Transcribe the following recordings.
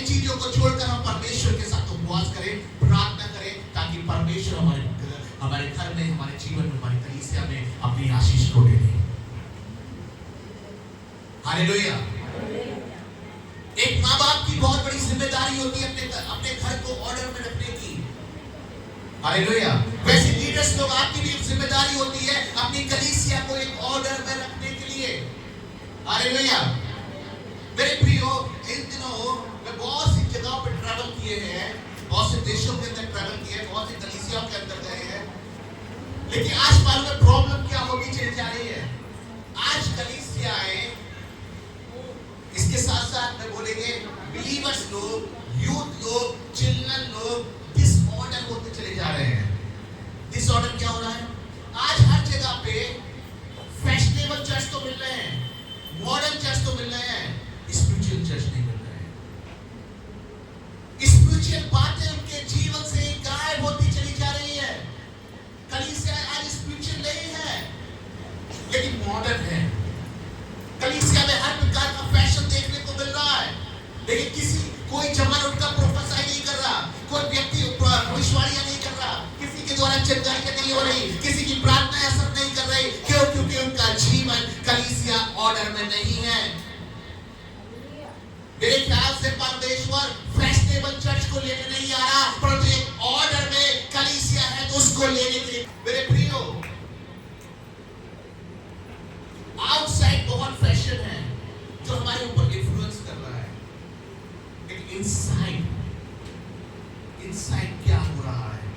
चीजों को छोड़कर हम परमेश्वर के साथ उपवास करें, प्रार्थना करें, ताकि परमेश्वर हमारे घर में, हमारे जीवन में, हमारी कलीसिया में अपनी आशीष को ले ले। हालेलुया। एक माँ बाप की बहुत बड़ी जिम्मेदारी होती है अपने घर को ऑर्डर में रखने की। हालेलुया। वैसे लीडर्स लोग, आपकी भी एक जिम्मेदारी होती है अपनी कलीसिया को एक ऑर्डर में रखने के लिए। हालेलुया। मेरे प्रियो, इन दिनों मैं बहुत सी जगहों पर ट्रैवल किए हैं, बहुत से देशों के अंदर ट्रैवल किए हैं, बहुत सी कलीसियाओं के अंदर गए हैं, लेकिन आज मालूम है प्रॉब्लम क्या होती चली जा रही है। आज कलीसियाएं, इसके साथ साथ में बोलेंगे बिलीवर्स लोग, यूथ लोग, चिल्ड्रन लोग डिसऑर्डर होते चले जा रहे हैं। डिसऑर्डर क्या हो रहा है? आज हर जगह पे फैशनेबल चर्च तो मिल रहे हैं, मॉडर्न चर्च तो मिल रहे हैं, स्पिरिचुअल चर्च नहीं मिल रहे हैं। स्पिरिचुअल बातें उनके जीवन से गायब होती चली जा रही है। कलीसिया आज स्पिरिचुअल नहीं है, लेकिन मॉडर्न है। कलीसिया में हर प्रकार का फैशन देखने को मिल रहा है, लेकिन कोई जवान उनका प्रोफेसाई नहीं कर रहा, कोई व्यक्ति भविष्यवाणियां नहीं कर रहा, किसी के द्वारा चंगाई नहीं हो रही, किसी की प्रार्थना असर नहीं कर रही। क्यों? क्योंकि उनका जीवन कलीसिया ऑर्डर में नहीं है। मेरे ख्याल से परमेश्वर फैशनेबल चर्च को लेने नहीं आ रहा, परंतु एक ऑर्डर में कलीसिया है तो उसको लेने के लिए। मेरे प्रियो, आउटसाइड बहुत फैशन है जो हमारे ऊपर इन्फ्लुएंस कर रहा है, लेकिन इनसाइड क्या हो रहा है?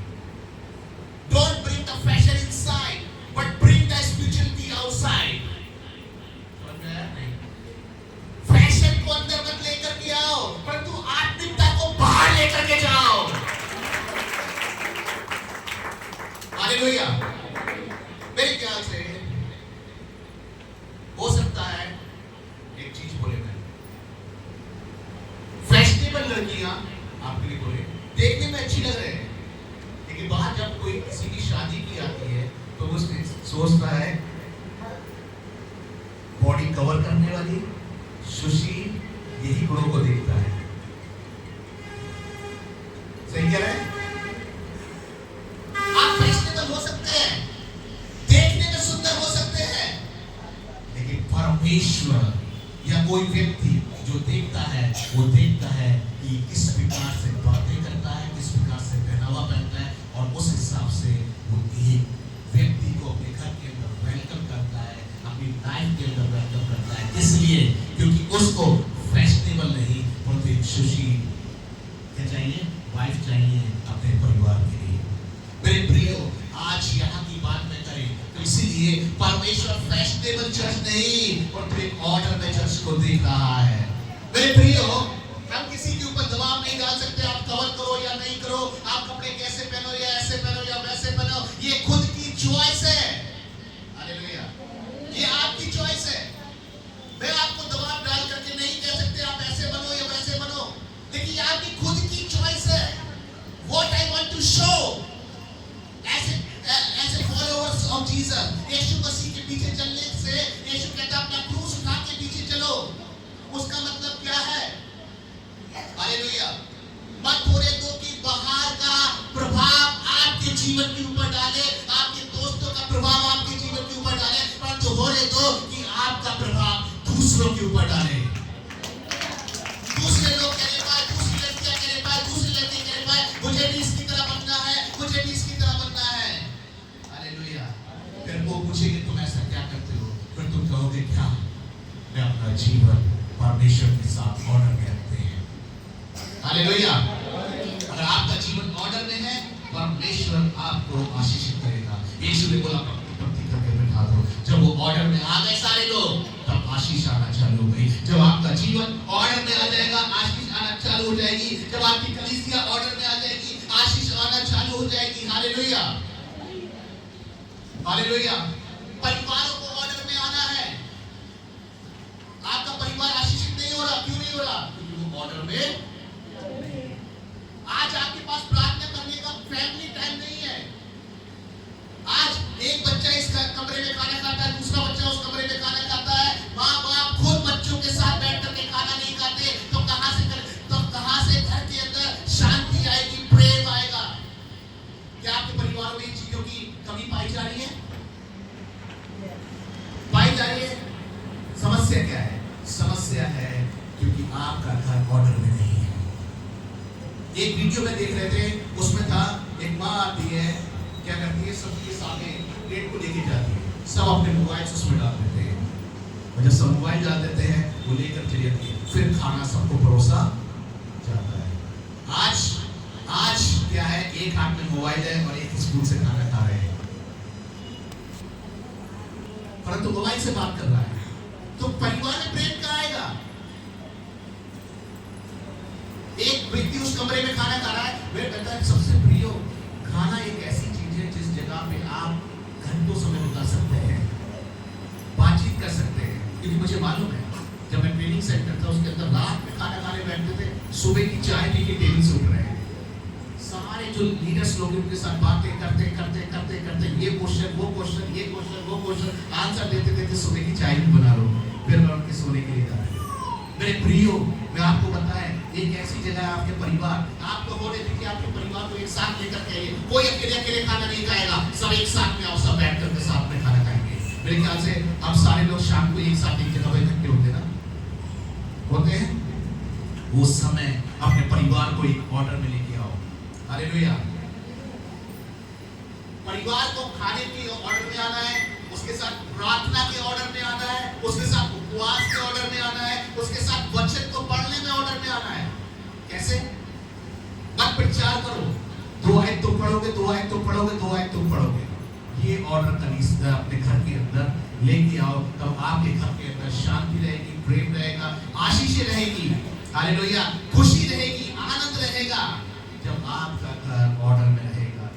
Don't bring the fashion inside, but bring the spirituality outside. समझ में आया नहीं? फैशन को अंदर मत लेकर के आओ, परंतु आत्मिकता को बाहर लेकर के जाओ। हालेलुया। मेरे ख्याल से हो सकता है एक चीज बोले, मैं फैशनेबल लड़कियां आपके लिए बोले देखने में अच्छी लग रहे हैं, लेकिन बाहर जब कोई किसी की शादी की आती है तो वो सोचता है बॉडी कवर करने वाली, सुशील, यही गुणों को देखता है। सही कह रहे हैं? आप फैशनेबल हो सकते हैं, देखने में सुंदर हो सकते हैं, लेकिन परमेश्वर या कोई व्यक्ति जो देखता है, वो देखता है कि किस प्रकार से बातें करता है, किस प्रकार से पहनावा पहनता है, और उस हिसाब से वो एक व्यक्ति को अपने घर के अंदर वेलकम करता है, अपनी लाइफ के अंदर वेलकम करता है। इसलिए क्योंकि उसको फैशनेबल नहीं, परंतु एक सुशील क्या चाहिए? वाइफ चाहिए अपने परिवार के लिए। मेरे प्रियो, आज यहाँ की बात में करें तो इसीलिए परमेश्वर फैशनेबल चर्च नहीं, परंतु एक ऑर्डर में चर्च को देख रहा है। मेरे प्रियो, हम किसी के ऊपर दबाव नहीं डाल सकते, आप कवर करो या नहीं करो, आप कपड़े कैसे पहनो या ऐसे पहनो या वैसे पहनो, ये खुद की चॉइस है। हालेलुया। ये आपकी चॉइस है। मैं आपको दबाव डाल करके नहीं कह सकते आप ऐसे बनो या वैसे बनो, लेकिन ये आपकी खुद की चॉइस है। What I want to show as a followers of Jesus, यीशु मसीह के पीछे चलने से, यीशु कहता है अपना क्रूस उठा के पीछे चलो। उसका मतलब क्या है? हालेलुया। मत होने दो कि बाहर का प्रभाव आपके जीवन के ऊपर डाले, आपके दोस्तों का प्रभाव आपके जीवन के ऊपर डाले, परंतु होने दो कि आपका प्रभाव दूसरों के ऊपर डाले। दूसरे लोग कहने पाए, दूसरी लड़कियां कहने पाए, दूसरे लड़के कहने पाए, मुझे भी इसकी तरह बनना है, मुझे भी इसकी तरह बनना है। हालेलुया। फिर वो पूछेंगे तुम ऐसा क्या करते हो, फिर तुम कहोगे क्या? मैं अपना जीवन परमेश्वर के साथ ऑर्डर में रखते हैं। हालेलुया। अगर आपका जीवन ऑर्डर में है, परमेश्वर आपको आशीषित करेगा। यीशु ने बोला पत्ती करके बैठा दो। जब वो ऑर्डर में आ गए सारे लोग, तब आशीष आना चालू हो गई। जब आपका जीवन ऑर्डर में आ जाएगा, आशीष आना चालू हो जाएगी। जब आपकी कलीसिया ऑर्डर में आ जाएगी, आशीष आना चालू हो जाएगी। हालेलुया। हालेलुया। परिवारों को ऑर्डर में आना है। आपका परिवार आशीषित नहीं हो रहा, क्यों नहीं हो रहा? क्योंकि वो ऑर्डर में। आज आपके पास प्रार्थना करने का फैमिली टाइम नहीं है। आज एक बच्चा इस कमरे में खाना खाता है, दूसरा बच्चा उस कमरे में खाना खाता है, माँ बाप खुद बच्चों के साथ बैठ करके खाना नहीं खाते, तो कहां से क्योंकि आपका घर ऑर्डर में नहीं है। एक वीडियो में देख रहे थे, उसमें था एक माँ आती है, क्या करती है, सबके सामने प्लेट को लेके जाती है, सब अपने मोबाइल उसमें डाल देते हैं, और जब सब मोबाइल डाल देते हैं वो लेकर चली जाती है, फिर खाना सबको परोसा जाता है। आज क्या है, एक हाथ में मोबाइल है और एक स्पून से खाना खा रहे हैं, परंतु मोबाइल से बात कर रहा है, तो परिवार में प्रेम कहाँ आएगा? एक व्यक्ति उस कमरे में खाना खा रहा है, वह कहता है सबसे प्रिय खाना एक ऐसी चीज है जिस जगह पे आप घंटों समय बिता सकते हैं, बातचीत कर सकते हैं। क्योंकि मुझे मालूम है, जब मैं ट्रेनिंग सेंटर था उसके अंदर रात में खाना खाने बैठते थे, सुबह की चाय पी के टेबल से उठ रहे हैं, सारे जो लीडर्स लोग उनके साथ बातें करते करते करते करते ये क्वेश्चन वो क्वेश्चन ये क्वेश्चन वो क्वेश्चन आंसर देते देते सुबह की चाय भी बना लो, फिर मैं उनके सोने के लिए जा रहा हूँ। मेरे प्रियो, मैं आपको बताएं, एक ऐसी जगह है आपके परिवार, आप तो बोले थे कि आपके परिवार को एक साथ लेकर के आइए, कोई अकेले अकेले खाना नहीं खाएगा, सब एक साथ में आओ, सब बैठ करके साथ में खाना खाएंगे। मेरे ख्याल से अब सारे लोग शाम को एक साथ एक जगह पे इकट्ठे होते ना, होते हैं। वो समय अपने परिवार को एक ऑर्डर में लेके आओ। हालेलुया। परिवार को खाने के ऑर्डर में आना है, उसके साथ प्रार्थना के ऑर्डर में आना है, उसके साथ उपवास के ऑर्डर में आना है, उसके साथ वचन को पढ़ने में ऑर्डर में आना है। कैसे? मत प्रचार करो, 2 आयत तो पढ़ोगे, 2 आयत तो पढ़ोगे, 2 आयत तो पढ़ोगे। ये ऑर्डर कलीसिया अपने घर के अंदर लेके आओ, तब आपके घर के अंदर शांति रहेगी, प्रेम रहेगा, आशीष रहेगी, हालेलुया, खुशी रहेगी, आनंद रहेगा, जब आपका घर ऑर्डर में रहेगा।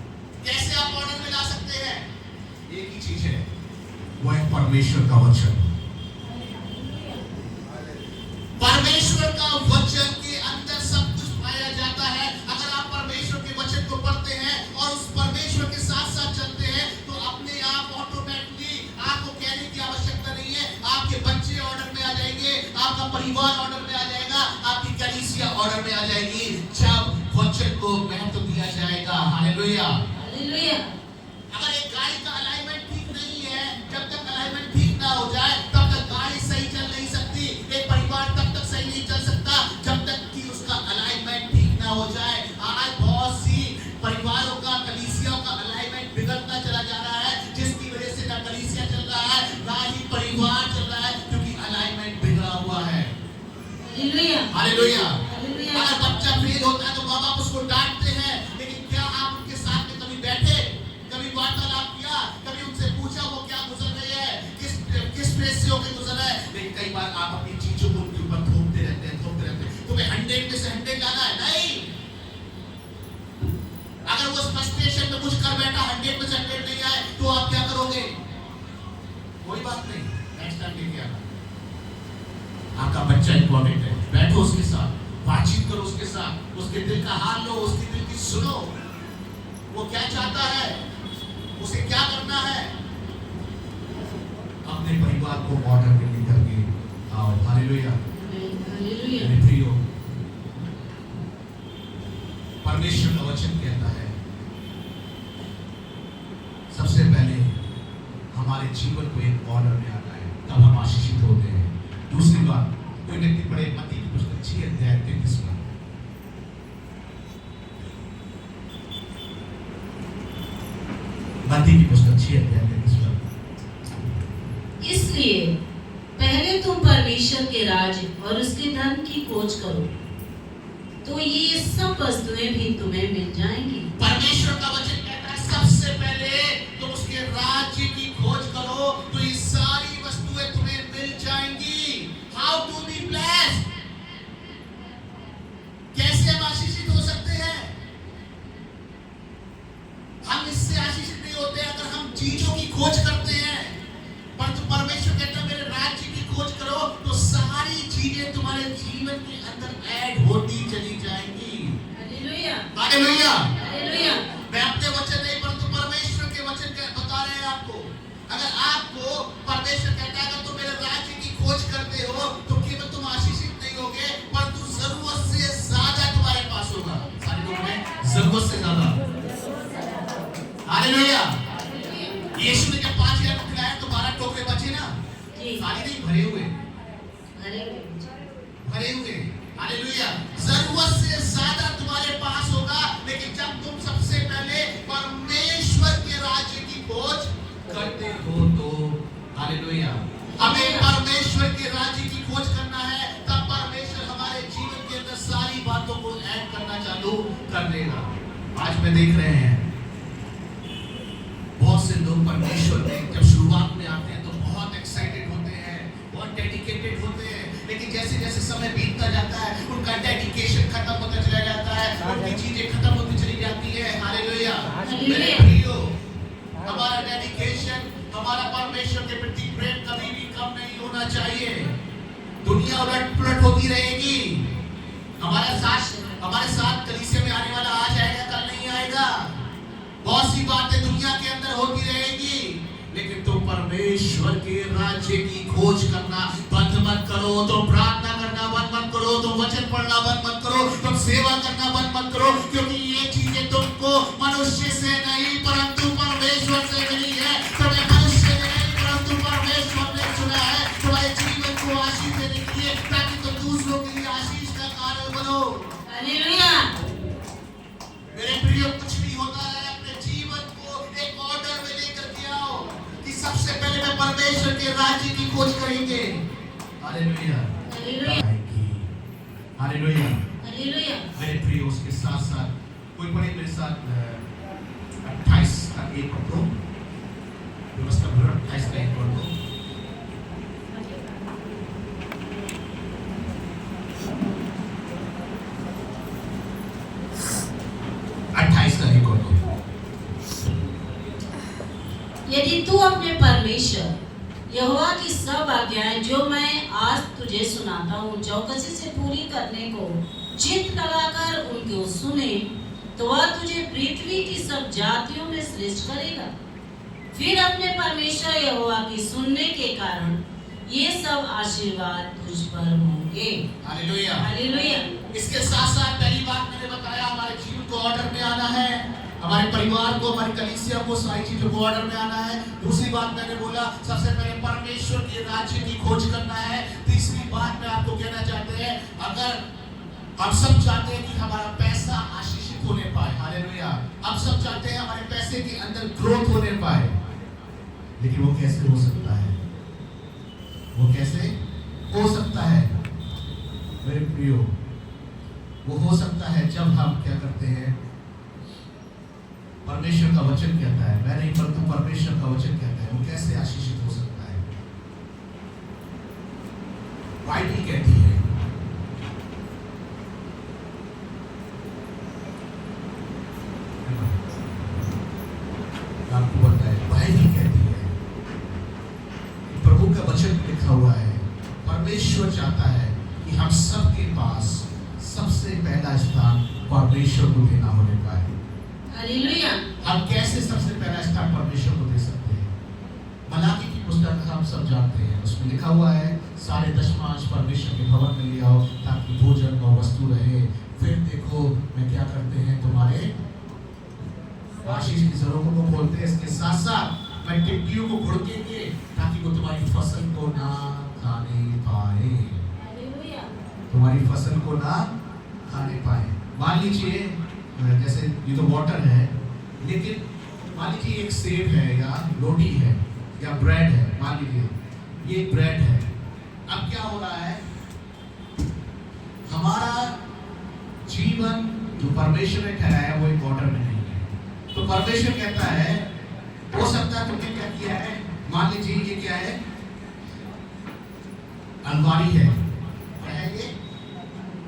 कैसे आप ऑर्डर में ला सकते हैं? एक ही चीज है, वो है परमेश्वर का वचन। परमेश्वर का वचन के अंदर सब कुछ पाया जाता है। अगर आप परमेश्वर के वचन को पढ़ते हैं और उस परमेश्वर के साथ साथ चलते हैं, तो अपने आप ऑटोमेटिकली आपको कहने की आवश्यकता नहीं है, आपके बच्चे ऑर्डर में आ जाएंगे, आपका परिवार ऑर्डर में आ जाएगा, आपकी कलीसिया ऑर्डर में आ जाएगी, जब वचन को महत्व दिया जाएगा। Hallelujah, hallelujah. अगर एक गाड़ी का अलाइनमेंट ठीक नहीं है, जब तक अलाइनमेंट ठीक ना हो जाए तब तक गाड़ी सही चल नहीं सकती। एक परिवार तब तक सही नहीं चल सकता जब तक कि उसका अलाइनमेंट ठीक ना हो जाए। आज बहुत सी परिवारों का, कलीसियाओं का अलाइनमेंट बिगड़ता चला जा रहा है, जिसकी वजह से ना कलीसिया चल रहा है, ना ही परिवार चल रहा है, क्योंकि अलाइनमेंट बिगड़ा हुआ है। Hallelujah, hallelujah. अगर बच्चा फेल होता है तो माँ बाप उसको डांटते हैं, लेकिन क्या आप उनके साथ में कभी बैठे, कभी वार्तालाप किया, कभी उनसे पूछा वो क्या गुजर रही है, किस फेज से होकर गुजर रहा है? लेकिन कई बार आप अपनी चीजों को उनके ऊपर थोपते रहते हैं। तुम्हें 100 में से 100 लाना है, नहीं। अगर वो फ्रस्ट्रेशन में कुछ कर बैठा, 100 में से 100 नहीं आए, तो आप क्या करोगे? कोई बात नहीं, नेक्स्ट टाइम लेके आना। आपका बच्चा इंपॉर्टेंट है, बैठो उसके साथ, बातचीत करो उसके साथ, उसके दिल का हाल लो, उसके दिल की सुनो, वो क्या चाहता है, उसे क्या करना है। अपने परिवार को ऑर्डर में लेकर के आओ। Hallelujah, hallelujah. मेरे प्रियो, परमेश्वर का वचन कहता है सबसे पहले हमारे जीवन को एक ऑर्डर में आना है, तब हम आशीषित होते हैं। दूसरी बात, कोई व्यक्ति पढ़े मत्ती की पुस्तक 6 अध्याय 33 में, मत्ती की पुस्तक 6 अध्याय 33 में, इसलिए पहले तुम परमेश्वर के राज्य और उसके धन की खोज करो, तो ये सब वस्तुएं भी तुम्हें मिल जाएंगी। परमेश्वर का वचन कहता है सबसे पहले तुम उसके राज्य की खोज करो, तो ये सारी वस्तुएं तुम्हें मिल जाएंगी। हाउ टू बी ब्लेस्ड, कैसे हम आशीषित हो सकते हैं? हम इससे आशीषित नहीं होते अगर हम चीजों की खोज करते हैं, परंतु परमेश्वर कहता है मेरे राज्य की खोज करो, तो सारी चीजें तुम्हारे जीवन के अंदर ऐड होती चली जाएंगी। Hallelujah, hallelujah, hallelujah. मैं अपने वचन नहीं, परंतु परमेश्वर के वचन बता रहे हैं आपको। अगर आपको परमेश्वर कहता है अगर तुम मेरे राज्य की खोज करते हो, तो केवल तुम आशीषित नहीं होगे, परंतु जरूरत से ज्यादा तुम्हारे पास होगा। सारे लोग में जरूरत से ज्यादा। हालेलुया। यीशु ने जब 5000 को खिलाया तो 12 टोकरे बचे ना, खाली नहीं, भरे हुए, भरे हुए। हालेलुया। जरूरत से ज्यादा तुम्हारे पास होगा, लेकिन जब तुम सबसे पहले परमेश्वर के राज्य की खोज करते हो तो हालेलुया। हमें परमेश्वर के राज्य की खोज करना है, तब परमेश्वर हमारे जीवन के अंदर सारी बातों को ऐड करना चालू कर देगा। आज में देख रहे हैं बहुत से लोग परमेश्वर में जब शुरुआत में आते हैं तो बहुत एक्साइटेड होते हैं, बहुत डेडिकेटेड होते हैं, लेकिन जैसे जैसे समय बीतता जाता है उनका डेडिकेशन खत्म होता चला जाता है, उनकी चीजें खत्म होती चली जाती है। हालेलुया। मेरे प्रियो, हमारा डेडिकेशन, हमारा परमेश्वर के प्रति प्रेम कभी भी कम नहीं होना चाहिए। दुनिया उलट पुलट होती रहेगी, हमारे साथ कलीसिया में आने वाला आज आएगा कल नहीं आएगा, बहुत सी बातें दुनिया के अंदर होती रहेगी, लेकिन तुम परमेश्वर के राज्य की खोज करना बंद मत करो, तुम प्रार्थना करना बंद मत करो, तुम वचन पढ़ना बंद मत करो, तुम सेवा करना बंद मत करो, क्योंकि ये चीजें तुमको मनुष्य से नहीं परंतु परमेश्वर से मिली है। तुम्हें मनुष्य ने नहीं परंतु परमेश्वर ने चुना है तुम्हारे जीवन को आशीष देने के लिए, ताकि तुम दूसरों के लिए आशीष का कारण बनो। हालेलुया। मेरे प्रिय, कुछ भी होता है अपने जीवन को एक ऑर्डर में लेकर के आओ कि सबसे पहले मैं परमेश्वर के राज्य की खोज करेंगे। हालेलुया। हालेलुया। हालेलुया। हालेलुया। मेरे प्रिय, उसके साथ साथ कोई पढ़े मेरे साथ 28 का 1 पढ़ दो, व्यवस्था 28 का 1 पढ़ दो। यदि तू अपने परमेश्वर यहोवा की सब आज्ञाएं जो मैं आज तुझे सुनाता हूँ चौकसी से पूरी करने को चित्त लगाकर उनको सुने, तो वह तुझे पृथ्वी की सब जातियों में श्रेष्ठ करेगा। फिर अपने परमेश्वर यहोवा की सुनने के कारण ये सब आशीर्वाद तुझ पर होंगे। हालेलुया। हालेलुया। इसके साथ साथ पहली बात मैंने बताया, हमारे जीवन को ऑर्डर में आना है, हमारे परिवार को, हमारी कलीसिया को, सारी चीजों को ऑर्डर में आना है। दूसरी बात मैंने बोला, सबसे पहले परमेश्वर के राज्य की खोज करना है। तीसरी बात मैं आपको कहना चाहते हैं, अगर हम सब चाहते हैं कि हमारा पैसा आशीषित होने पाए, हालेलुया, हम सब चाहते हैं हमारे पैसे के अंदर ग्रोथ होने पाए, लेकिन वो कैसे हो सकता है? वो कैसे हो सकता है मेरे प्रियो? वो हो सकता है जब हम क्या करते हैं, परमेश्वर का वचन कहता है, मैं नहीं परंतु परमेश्वर का वचन कहता है। वो कैसे आशीषित हो सकता है? बाइबल कहती है, आपको पता है, बाइबल कहती है, प्रभु का वचन लिखा हुआ है, परमेश्वर चाहता है कि हम सबके पास सबसे पहला स्थान परमेश्वर को देना होने पाए। हालेलुया। हम कैसे सबसे पहला स्थान परमेश्वर को दे सकते हैं? मलाकी की पुस्तक हम सब जानते हैं, उसमें लिखा हुआ है, सारे दशमांश परमेश्वर के भवन में ले आओ ताकि भोजन और वस्तु रहे। फिर देखो मैं क्या करते हैं, तुम्हारे आशीष की जरूरतों को खोलते हैं। इसके साथ साथ मैं टिड्डियों को भड़केंगे ताकि वो तुम्हारी फसल को ना खाने पाए। हालेलुया। तुम्हारी फसल को ना खाने पाए। मान लीजिए जैसे ये तो वाटर है, लेकिन मान लीजिए एक सेब है या रोटी है या ब्रेड है, मान लीजिए ये ब्रेड है। अब क्या हो रहा है, हमारा जीवन जो परमेश्वर ने ठहराया वो एक ऑर्डर में नहीं है। तो परमेश्वर कहता है, हो सकता है तुमने क्या किया है, मान लीजिए ये क्या है, अलमारी है, क्या है ये,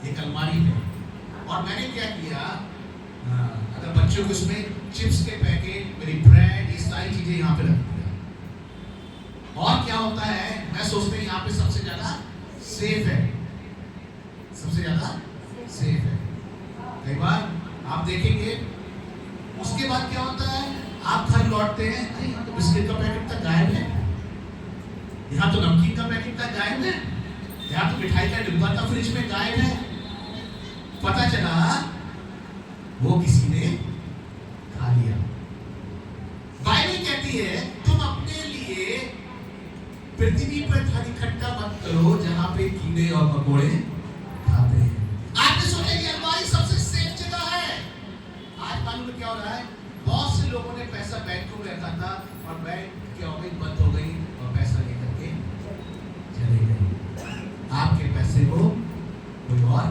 एक अलमारी है, और मैंने क्या किया, अगर बच्चों को उसमें चिप्स के पैकेट, मेरी ब्रेड, ये सारी चीजें यहाँ पे रख दिया। और क्या होता है, मैं सोचते हैं यहाँ पे सबसे ज्यादा सेफ है, सबसे ज्यादा सेफ है। कई बार आप देखेंगे, उसके बाद क्या होता है, आप घर लौटते हैं, अरे यहाँ तो बिस्किट का पैकेट तक गायब है, यहाँ तो नमकीन का पैकेट तक गायब है, यहाँ तो मिठाई का डिब्बा था फ्रिज में गायब है। पता चला वो किसी ने खा लिया। बाइबल कहती है, तुम अपने लिए पृथ्वी पर धन इकट्ठा मत करो जहां पे कीड़े और मकोड़े खाते हैं। दूसरे को कोई और।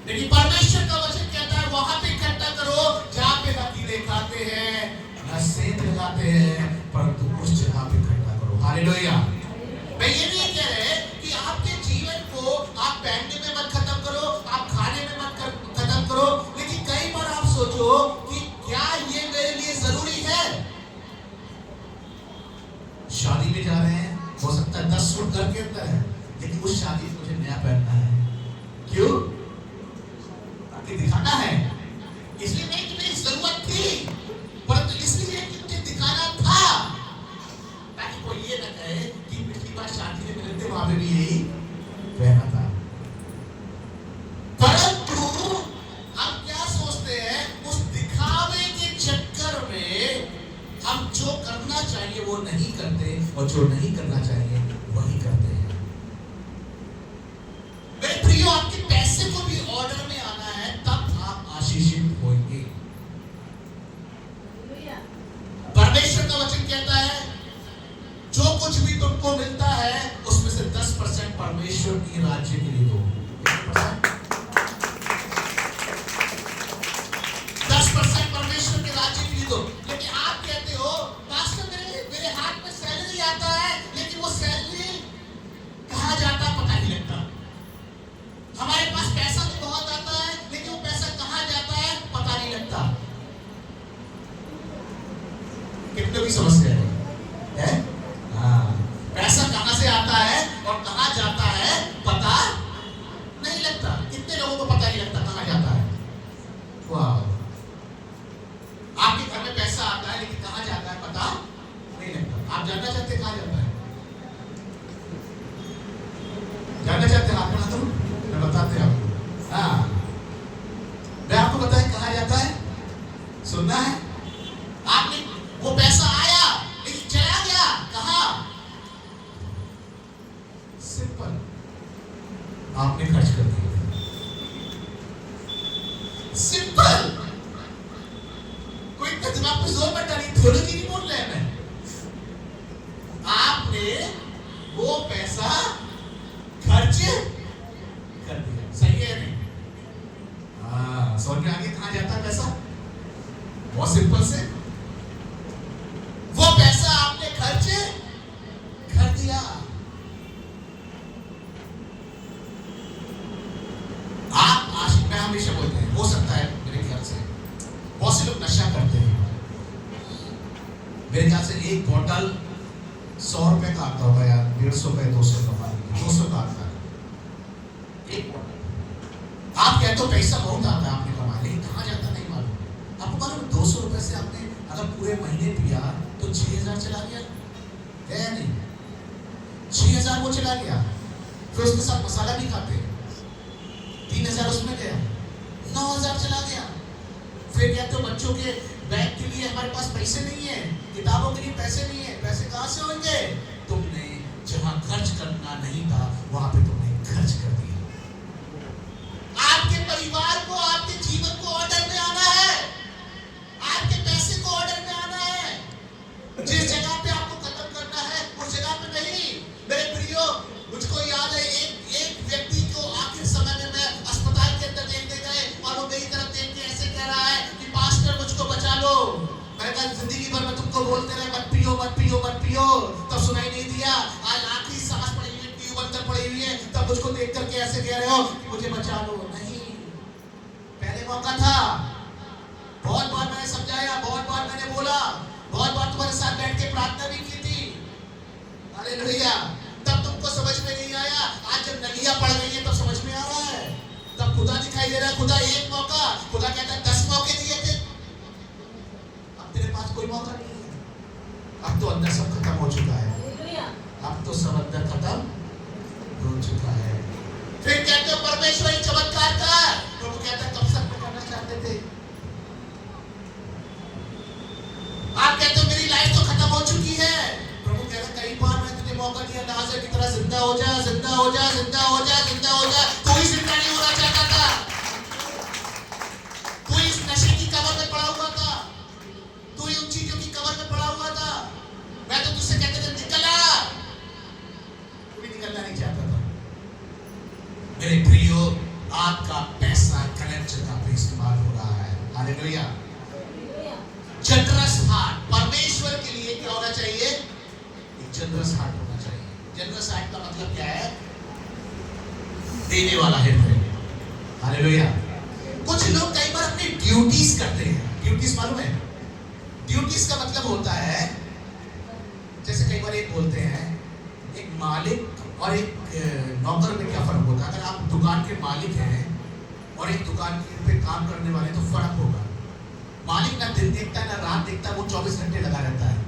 लेकिन परमेश्वर का वचन कहता है वहां पे इकट्ठा करो जहां पे ना कीड़े खाते हैं ना सेंध लगाते हैं, परंतु उस जगह पे इकट्ठा करो। हालेलुया। मैं ये नहीं कह रहे कि आपके जीवन को आप पहनने में मत खत्म करो, आप खाने में मत खत्म करो, लेकिन कई बार आप सोचो कि क्या ये मेरे लिए जरूरी है। शादी में जा रहे हैं, हो सकता है 10 सूट घर के अंदर है, लेकिन उस शादी में मुझे नया पहनना है। क्यों? ताकि दिखाना है, इसलिए नहीं कि मेरी जरूरत थी, परंतु इसलिए कि मुझे दिखाना था, ताकि कोई ये न कहे कि पिछली बार शादी में मिलते वहां पे भी यही पहना था। परंतु हम क्या सोचते हैं, उस दिखावे के चक्कर में हम जो करना चाहिए वो नहीं करते, और जो नहीं करना चाहिए वही करते हैं। मेरे प्रियो, आपके पैसे को भी ऑर्डर में आना है, तब आप आशीषित होंगे। परमेश्वर का वचन कहता है जो कुछ भी तुमको मिलता है उसमें से 10% परमेश्वर की राज्य के लिए दो। 10% परमेश्वर के राज्य के लिए दो। लेकिन आप कहते हो पास्टर मेरे हाथ में सैलरी आता है, लेकिन वो सैलरी कहाँ जाता पता नहीं लगता। हमारे पास पैसा तो बहुत आता है, लेकिन वो पैसा कहाँ जाता है पता नहीं लगता। कितने की समस्या है? हाँ, पैसा कहाँ से आता है और कहाँ जाता है पता नहीं लगता। कितने लोगों को पता नहीं लगता कहाँ जाता है? वाह, आपके घर में पैसा आता है लेकिन कहाँ जाता है पता नहीं लगता। आप जानना चाहते कहाँ जाता है? जानना चाहते हैं? आप तो मैं बताते हैं आपको। हाँ, मैं आपको बताएं कहाँ जाता है। सुनना है? आपने वो पैसा आया लेकिन चला गया कहाँ? सिंपल, आपने खर्च कर दिया। सिंपल, कोई दिमाग पे जोर मत डालिए, थियोलॉजी नहीं बोल रहे हैं मैं। आपने वो पैसा खर्च कर दिया, सही है नहीं? हाँ, समझ में आ गया कहाँ जाता है पैसा? बहुत सिंपल से, वो पैसा आपने खर्च कर दिया। आप आशिक, मैं हमेशा बोलते हैं, हो सकता है मेरे ख्याल से बहुत से लोग नशा करते हैं। मेरे ख्याल से एक बोतल 100 रुपए का आता होगा यार, 150 रुपए 200 का 200 का आता है एक बोतल। आप कहते हो पैसा बहुत आता है आपने कमाया, लेकिन कहाँ जाता नहीं मालूम। आपको मालूम 200 रुपए से आपने अगर पूरे महीने पिया तो 6000 चला गया है या नहीं? 6000 वो चला गया, फिर उसके साथ मसाला भी खाते, 3000 उसमें गया, 9000 चला गया। फिर कहते हो बच्चों के बैग के लिए हमारे पास पैसे नहीं है, किताबों के लिए पैसे नहीं है। पैसे कहाँ से होंगे? तुमने जहां खर्च करना नहीं था वहां पे तुमने खर्च कर दिया। आपके परिवार को, आपके जीवन को ऑर्डर में आना है, आपके पैसे को ऑर्डर में आना है। जिस जगह पे आपको खत्म करना है उस जगह पे नहीं। मेरे प्रियो, मुझको याद है एक व्यक्ति को आखिर समय में मैं अस्पताल के अंदर देखने गए और वो मेरी तरफ देख के ऐसे कह रहा है कि पास्टर मुझको बचा लो। मैंने कहा जिंदगी भर में तुमको बोलते रहे मत पियो मत पियो मत पियो, तब सुनाई नहीं दिया। आज आखिरी सांस पड़ी हुई, ट्यूब अंदर पड़ी हुई है, तब मुझको देख करके ऐसे कह रहे हो कि मुझे बचा लो। नहीं, पहले मौका था, बहुत बार मैंने समझाया, बहुत बार मैंने बोला, बहुत बार तुम्हारे साथ बैठ के प्रार्थना भी की थी। हालेलुया, तब तुमको समझ में नहीं आया। आज जब नलियां पड़ गई है तब समझ में आ रहा है, तब खुदा दिखाई दे रहा है। खुदा एक मौका, खुदा कहता है 10 मौके दिए थे, अब तेरे पास कोई मौका नहीं है। अब तो अंदर सब खत्म हो चुका है, अब तो सब अंदर खत्म हो चुका है। फिर कहते हो परमेश्वर एक चमत्कार कर, प्रभु कहता है कब तक करना चाहते थे? आप कहते हो मेरी लाइफ तो खत्म हो चुकी है, प्रभु कहता है कई बार मैं तुझे मौका दिया, लाजर की तरह जिंदा हो जा, जिंदा हो जा, जिंदा हो जा, जिंदा हो जा। कोई जिंदा नहीं होना चाहता था, कोई इस नशे की कब्र में पड़ा हुआ था, कोई उन चीजों की कब्र में पड़ा हुआ था। मैं तो तुझसे कहते थे निकल आ, कोई निकलना नहीं चाहता था। मेरे प्रियो, आपका पैसा गलत जगह पे इस्तेमाल हो रहा है। हालेलुया। जनरस हार्ट, परमेश्वर के लिए क्या होना चाहिए? एक जनरस हार्ट होना चाहिए। जनरस हार्ट का मतलब क्या है? देने वाला हृदय। हालेलुया। कुछ लोग कई बार अपनी ड्यूटीज करते हैं। ड्यूटीज मालूम है? ड्यूटीज का मतलब होता है, जैसे कई बार एक बोलते हैं, एक मालिक और एक नौकर में क्या फर्क होता है? अगर आप दुकान के मालिक हैं और एक दुकान पे काम करने वाले, तो फर्क होगा। मालिक ना दिन देखता है ना रात देखता है, वो 24 घंटे लगा रहता है।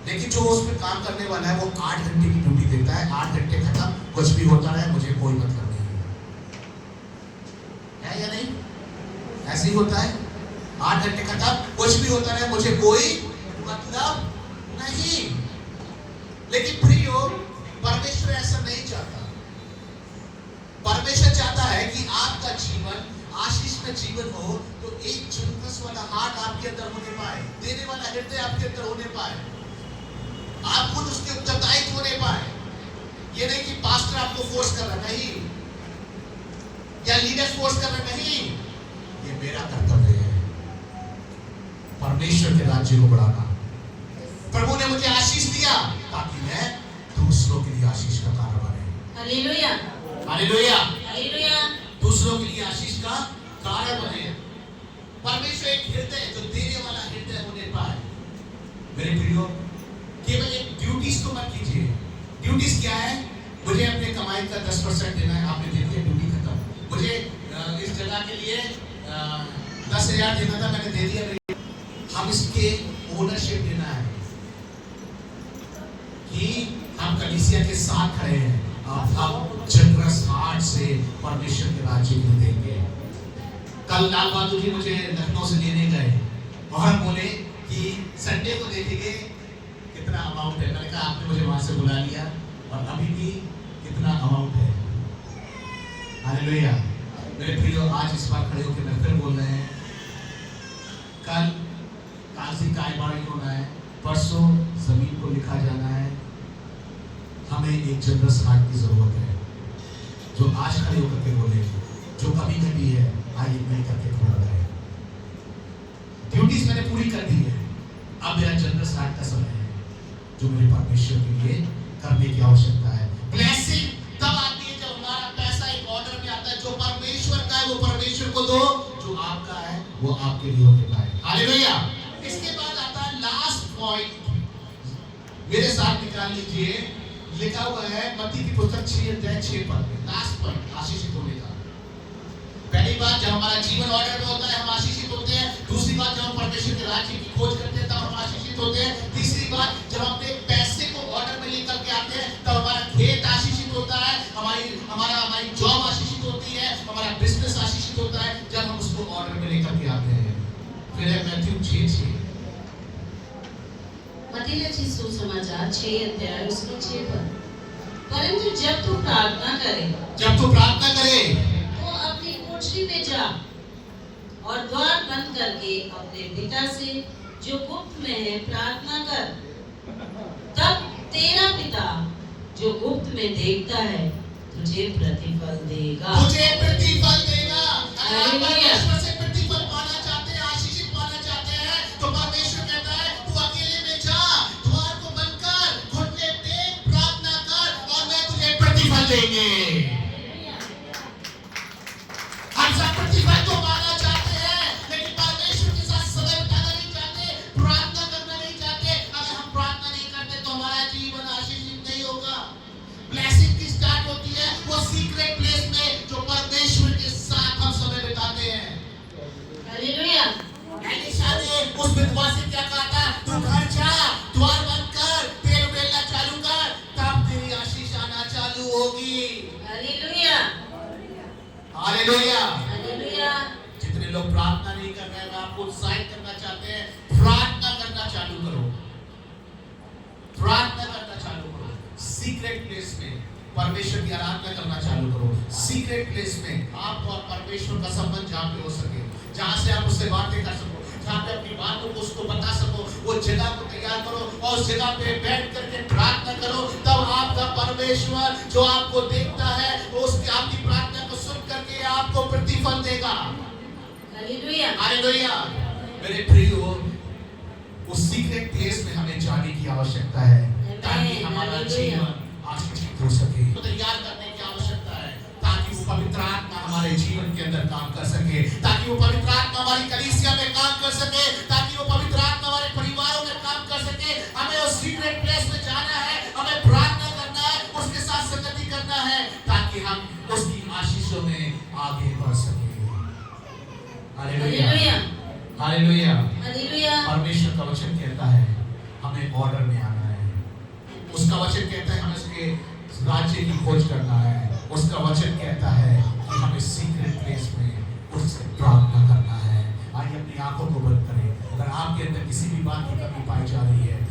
लेकिन जो उसमें काम करने वाला है वो 8 घंटे की ड्यूटी देता है। 8 घंटे खत्म, कुछ भी होता रहे, मुझे कोई मतलब नहीं है या नहीं? ऐसे ही होता है। 8 घंटे खत्म, कुछ भी होता रहे, मुझे कोई मतलब नहीं। लेकिन प्रियो, परमेश्वर ऐसा नहीं चाहता। परमेश्वर चाहता है कि आपका जीवन आशीष में जीवन हो, तो एक जनरस वाला हार्ट आपके अंदर होने पाए, देने वाला हृदय आपके अंदर होने पाए, आप खुद उसके उत्तरदायित्व होने पाए। ये नहीं कि पास्टर आपको फोर्स कर रहा, नहीं, या लीडर फोर्स कर रहा, नहीं। ये मेरा कर्तव्य है, परमेश्वर के राज्य को बढ़ाना। प्रभु ने मुझे आशीष दिया ताकि मैं दूसरों के लिए आशीष का कारण बने। हालेलुया। हालेलुया। हालेलुया। दूसरों के लिए आशीष का कारण बने। परमेश्वर एक हृदय, जो देने वाला हृदय होने पाए। मेरे प्रियो, केवल एक ड्यूटीज को मत कीजिए। ड्यूटीज क्या है? मुझे अपने कमाई का 10% देना है, आपने दे दिया, ड्यूटी खत्म। मुझे इस जगह के लिए 10,000 देना था, मैंने दे दिया। हम इसके ओनरशिप लेना है कि हम कलीसिया के साथ खड़े हैं। हम जनरस हार्ट से परमेश्वर के राज्य को देंगे। कल लाल बहादुर जी मुझे लखनऊ से लेने गए और बोले कि संडे को देखेंगे कितना अमाउंट है। मैंने कहा आपने मुझे वहां से बुला लिया और अभी भी कितना अमाउंट है। हालेलुया। मेरे प्रियो, आज इस बार खड़े होकर मैं फिर बोल रहे हैं, कल काजी का आईबारी होना है, परसों जमीन को लिखा जाना है। हमें एक जनरस हार्ट की जरूरत है, जो आज खड़े होकर के बोले, जो कभी कभी है, आइए मिल करके खड़ा रहे। ड्यूटीज मैंने पूरी कर दी है, अब मेरा जनरस हार्ट का समय है, जो मेरे परमेश्वर के लिए करने की आवश्यकता है। ब्लेसिंग तब आती है जब हमारा पैसा एक ऑर्डर में आता है। जो परमेश्वर का है वो परमेश्वर को दो, जो आपका है वो आपके लिए होने पाए। हालेलुया। इसके बाद आता है लास्ट पॉइंट, मेरे साथ निकाल लीजिए, लिखा हुआ है मत्ती की पुस्तक 6:6 पर, लास्ट पॉइंट, आशीषित होने का। पहली बात, जब हमारा जीवन ऑर्डर में होता है हम आशीषित होते हैं। दूसरी बात, जब हम परमेश्वर के राज्य की खोज करते हैं तब हम आशीषित होते हैं। तीसरी बात, जब हम अपने पैसे को ऑर्डर में लेकर के आते हैं तब हमारा खेत आशीषित होता है, हमारी जॉब आशीषित होती है, हमारा बिजनेस आशीषित होता है, जब हम उसको ऑर्डर में लेकर के आते हैं। फिर है मैथ्यू 6:6, मत्ती लिखित सुसमाचार 6:6 पर, परंतु जब तू प्रार्थना करे तो अपनी कोठरी में जा और द्वार बंद करके अपने पिता से जो गुप्त में है प्रार्थना कर, तब तेरा पिता जो गुप्त में देखता है तुझे प्रतिफल देगा। तुझे प्रतिफल देगा। अगर आप हालेलुया। परमेश्वर से प्रतिफल पाना चाहते हैं, आशीषित पाना चाहते हैं, तो परमेश्वर कहता है तू अकेले में जा, द्वार को बंद कर, घुटने टेक, प्रार्थना कर और मैं तुझे प्रतिफल देंगे। हम सब प्रतिफल तो पाना चाहते हैं, लेकिन परमेश्वर के साथ समय बिताना नहीं चाहते, प्रार्थना करना नहीं चाहते। अगर हम प्रार्थना नहीं करते तो हमारा जीवन आशीषित नहीं होगा। ब्लेसिंग की स्टार्ट होती है वो सीक्रेट प्लेस में, जो परमेश्वर के साथ हम समय बिताते हैं। हालेलुया। एलीशा ने उस विधवा से क्या कहा था? तू घर जा, द्वार बंद कर, तेल उड़ेलना चालू कर, तब तेरी आशीष आना चालू होगी। हालेलुया। हालेलुया। हालेलुया। जितने लोग प्रार्थना नहीं कर रहे हैं, मैं आपको उत्साहित करना चाहते हैं, प्रार्थना करना चालू करो, प्रार्थना करना चालू करो। सीक्रेट प्लेस में परमेश्वर की आराधना करना चालू करो। सीक्रेट प्लेस में आप और परमेश्वर का संबंध जहाँ पे हो सके, जहाँ से आप उससे बातें कर सको, जहाँ पे अपनी बातों को उसको बता सको, वो जगह को तैयार करो और उस जगह पे बैठ करके प्रार्थना करो। तब आपका परमेश्वर जो आपको देखता है वो हालेलुया। हालेलुया। मेरे प्रियो, उस सीक्रेट प्लेस में हमें जाने की आवश्यकता है ताकि हमारा जीवन आशीषित हो सके। तो तैयार करने की आवश्यकता है ताकि वो पवित्र आत्मा हमारे जीवन के अंदर काम कर सके, ताकि वो पवित्र आत्मा हमारी कलीसिया में काम कर सके, ताकि वो पवित्र आत्मा हमारे परिवारों में काम कर सके। हमें उस सीक्रेट प्लेस में जाना है, हमें प्रार्थना करना है, उसके साथ संगति करना है ताकि हम उसकी आशीषों में आगे बढ़ सके। हालेलुया। हालेलुया। हालेलुया। परमेश्वर का वचन कहता है हमें ऑर्डर में आना है। उसका वचन कहता है हमें उसके राज्य की खोज करना है। उसका वचन कहता है कि हमें सीक्रेट प्लेस में उससे प्रार्थना करना है। आइए अपनी आंखों को बंद करें। अगर आपके अंदर किसी भी बात की कमी पाई जा रही है